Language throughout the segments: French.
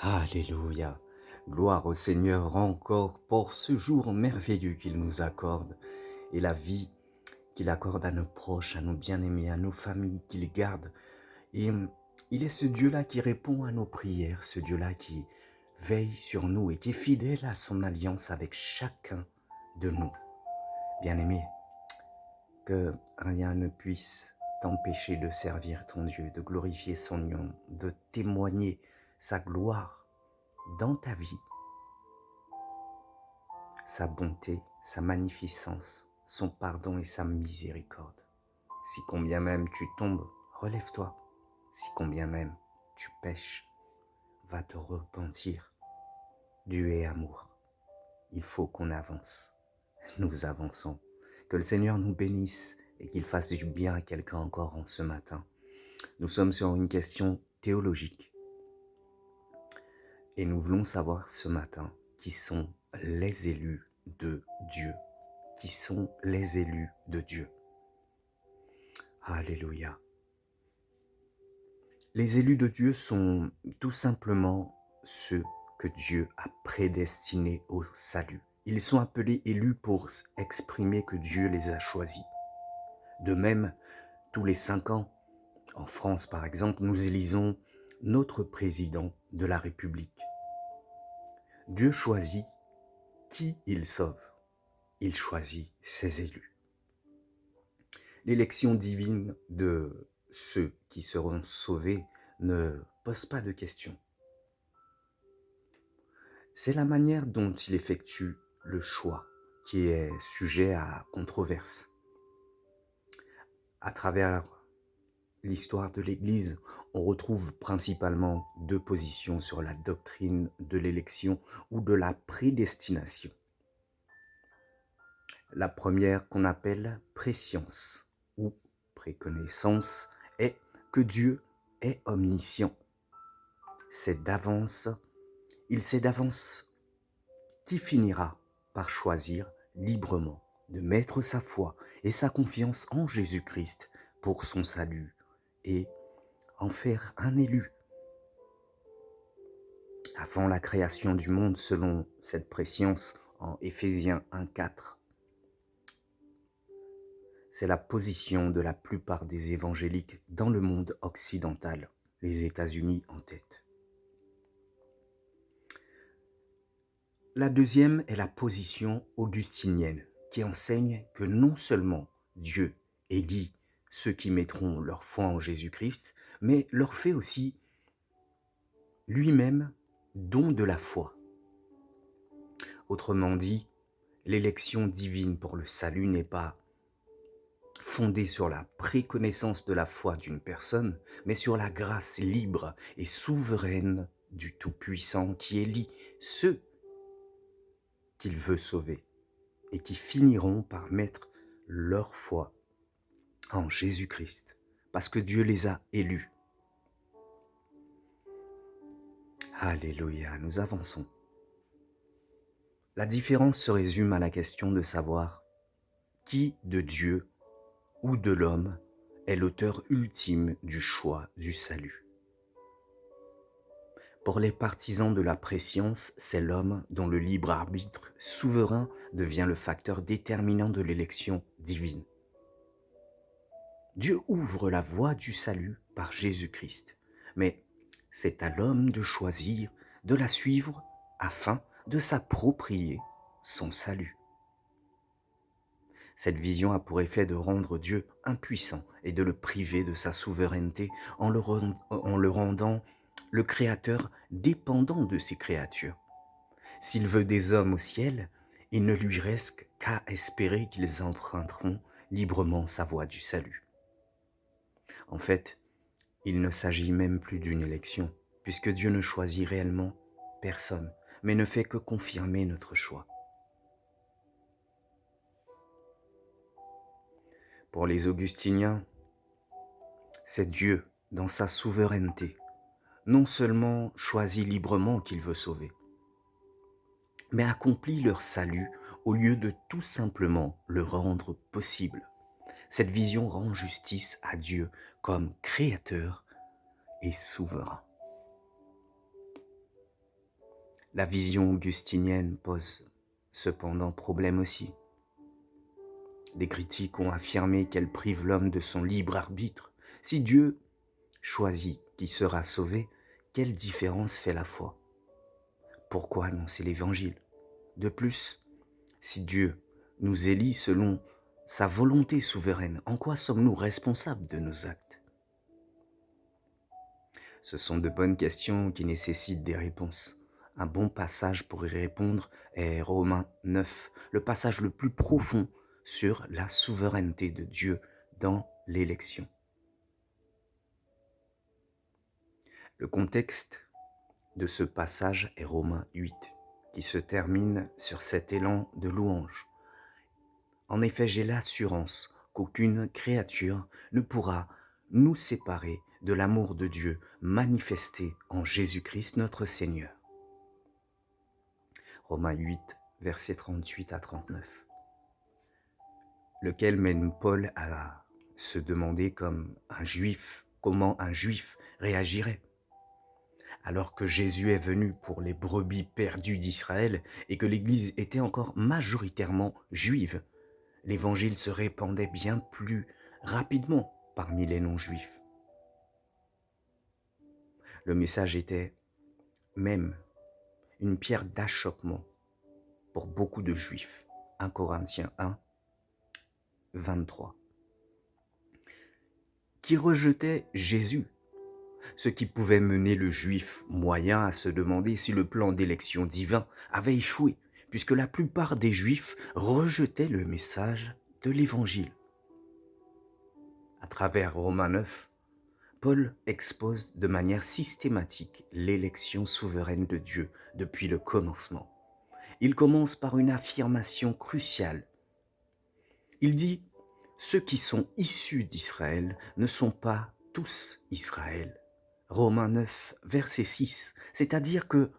Alléluia. Gloire au Seigneur encore pour ce jour merveilleux qu'il nous accorde et la vie qu'il accorde à nos proches, à nos bien-aimés, à nos familles, qu'il garde. Et il est ce Dieu-là qui répond à nos prières, ce Dieu-là qui veille sur nous et qui est fidèle à son alliance avec chacun de nous. Bien-aimés, que rien ne puisse t'empêcher de servir ton Dieu, de glorifier son nom, de témoigner sa gloire dans ta vie, sa bonté, sa magnificence, son pardon et sa miséricorde. Si combien même tu tombes, relève-toi. Si combien même tu pèches, va te repentir. Dieu est amour. Il faut qu'on avance. Nous avançons. Que le Seigneur nous bénisse et qu'il fasse du bien à quelqu'un encore en ce matin. Nous sommes sur une question théologique. Et nous voulons savoir ce matin qui sont les élus de Dieu. Qui sont les élus de Dieu. Alléluia. Les élus de Dieu sont tout simplement ceux que Dieu a prédestinés au salut. Ils sont appelés élus pour exprimer que Dieu les a choisis. De même, tous les 5 ans, en France par exemple, nous élisons notre président de la République. Dieu choisit qui il sauve. Il choisit ses élus. L'élection divine de ceux qui seront sauvés ne pose pas de questions. C'est la manière dont il effectue le choix qui est sujet à controverse. À travers l'histoire de l'Église, on retrouve principalement 2 positions sur la doctrine de l'élection ou de la prédestination. La première qu'on appelle préscience ou préconnaissance est que Dieu est omniscient. Il sait d'avance qui finira par choisir librement de mettre sa foi et sa confiance en Jésus-Christ pour son salut et en faire un élu. Avant la création du monde, selon cette préscience en Éphésiens 1,4, c'est la position de la plupart des évangéliques dans le monde occidental, les États-Unis en tête. La deuxième est la position augustinienne, qui enseigne que non seulement Dieu élit ceux qui mettront leur foi en Jésus-Christ, mais leur fait aussi lui-même don de la foi. Autrement dit, l'élection divine pour le salut n'est pas fondée sur la préconnaissance de la foi d'une personne, mais sur la grâce libre et souveraine du Tout-Puissant qui élit ceux qu'il veut sauver et qui finiront par mettre leur foi en Jésus-Christ, parce que Dieu les a élus. Alléluia, nous avançons. La différence se résume à la question de savoir qui de Dieu ou de l'homme est l'auteur ultime du choix du salut. Pour les partisans de la préscience, c'est l'homme dont le libre arbitre souverain devient le facteur déterminant de l'élection divine. Dieu ouvre la voie du salut par Jésus-Christ, mais c'est à l'homme de choisir de la suivre afin de s'approprier son salut. Cette vision a pour effet de rendre Dieu impuissant et de le priver de sa souveraineté en le rendant le Créateur dépendant de ses créatures. S'il veut des hommes au ciel, il ne lui reste qu'à espérer qu'ils emprunteront librement sa voie du salut. En fait, il ne s'agit même plus d'une élection, puisque Dieu ne choisit réellement personne, mais ne fait que confirmer notre choix. Pour les augustiniens, c'est Dieu, dans sa souveraineté, non seulement choisit librement qu'il veut sauver, mais accomplit leur salut au lieu de tout simplement le rendre possible. Cette vision rend justice à Dieu comme créateur et souverain. La vision augustinienne pose cependant problème aussi. Des critiques ont affirmé qu'elle prive l'homme de son libre arbitre. Si Dieu choisit qui sera sauvé, quelle différence fait la foi? Pourquoi annoncer l'Évangile? De plus, si Dieu nous élit selon sa volonté souveraine, en quoi sommes-nous responsables de nos actes? Ce sont de bonnes questions qui nécessitent des réponses. Un bon passage pour y répondre est Romains 9, le passage le plus profond sur la souveraineté de Dieu dans l'élection. Le contexte de ce passage est Romains 8, qui se termine sur cet élan de louange. En effet, j'ai l'assurance qu'aucune créature ne pourra nous séparer de l'amour de Dieu manifesté en Jésus-Christ notre Seigneur. Romains 8, versets 38 à 39. Lequel mène Paul à se demander comment un juif réagirait. Alors que Jésus est venu pour les brebis perdues d'Israël et que l'Église était encore majoritairement juive, l'Évangile se répandait bien plus rapidement parmi les non-juifs. Le message était même une pierre d'achoppement pour beaucoup de juifs. 1 Corinthiens 1, 23. Qui rejetait Jésus, ce qui pouvait mener le juif moyen à se demander si le plan d'élection divin avait échoué, puisque la plupart des juifs rejetaient le message de l'Évangile. À travers Romains 9, Paul expose de manière systématique l'élection souveraine de Dieu depuis le commencement. Il commence par une affirmation cruciale. Il dit « Ceux qui sont issus d'Israël ne sont pas tous Israël ». Romains 9, verset 6, c'est-à-dire que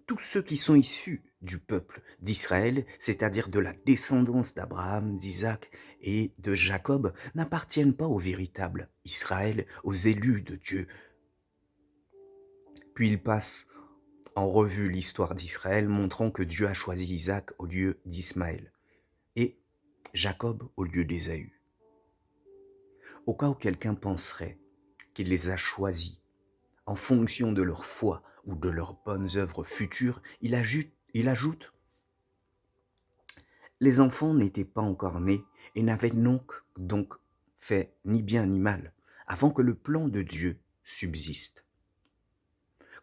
tous ceux qui sont issus du peuple d'Israël, c'est-à-dire de la descendance d'Abraham, d'Isaac et de Jacob, n'appartiennent pas au véritable Israël, aux élus de Dieu. Puis il passe en revue l'histoire d'Israël, montrant que Dieu a choisi Isaac au lieu d'Ismaël et Jacob au lieu d'Ésaü. Au cas où quelqu'un penserait qu'il les a choisis en fonction de leur foi ou de leurs bonnes œuvres futures, il ajoute « Les enfants n'étaient pas encore nés et n'avaient donc fait ni bien ni mal, avant que le plan de Dieu subsiste,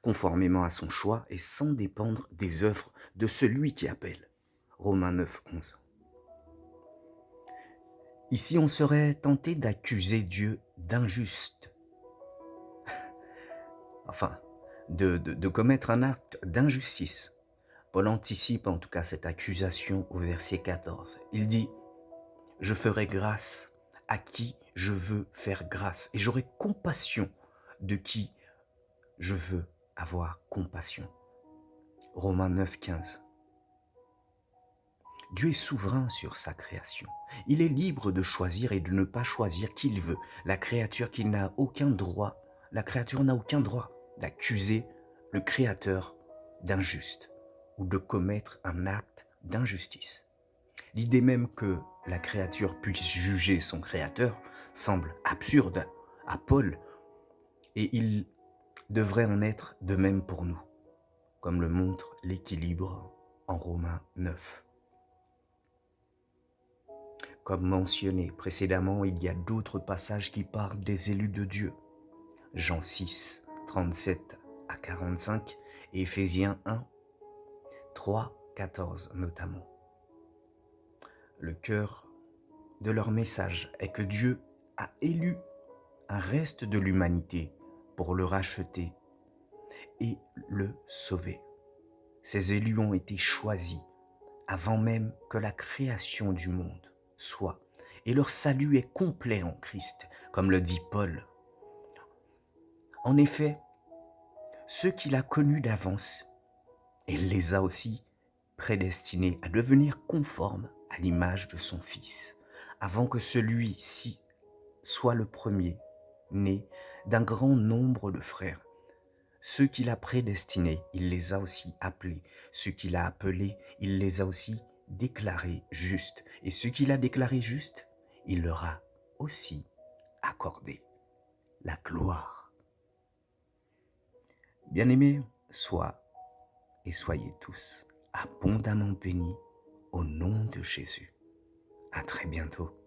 conformément à son choix et sans dépendre des œuvres de celui qui appelle. » Romains 9, 11. Ici, on serait tenté d'accuser Dieu d'injuste. Enfin, de commettre un acte d'injustice. Paul anticipe en tout cas cette accusation au verset 14. Il dit « Je ferai grâce à qui je veux faire grâce et j'aurai compassion de qui je veux avoir compassion. » Romains 9, 15. Dieu est souverain sur sa création. Il est libre de choisir et de ne pas choisir qui il veut. La créature n'a aucun droit d'accuser le Créateur d'injuste ou de commettre un acte d'injustice. L'idée même que la créature puisse juger son Créateur semble absurde à Paul, et il devrait en être de même pour nous, comme le montre l'équilibre en Romains 9. Comme mentionné précédemment, il y a d'autres passages qui parlent des élus de Dieu. Jean 6, 37 à 45 et Éphésiens 1, 3, 14 notamment. Le cœur de leur message est que Dieu a élu un reste de l'humanité pour le racheter et le sauver. Ces élus ont été choisis avant même que la création du monde soit, et leur salut est complet en Christ, comme le dit Paul. En effet, ceux qu'il a connus d'avance, il les a aussi prédestinés à devenir conformes à l'image de son Fils, avant que celui-ci soit le premier né d'un grand nombre de frères. Ceux qu'il a prédestinés, il les a aussi appelés. Ceux qu'il a appelés, il les a aussi déclarés justes. Et ceux qu'il a déclarés justes, il leur a aussi accordé la gloire. Bien-aimés, soyez tous abondamment bénis au nom de Jésus. À très bientôt.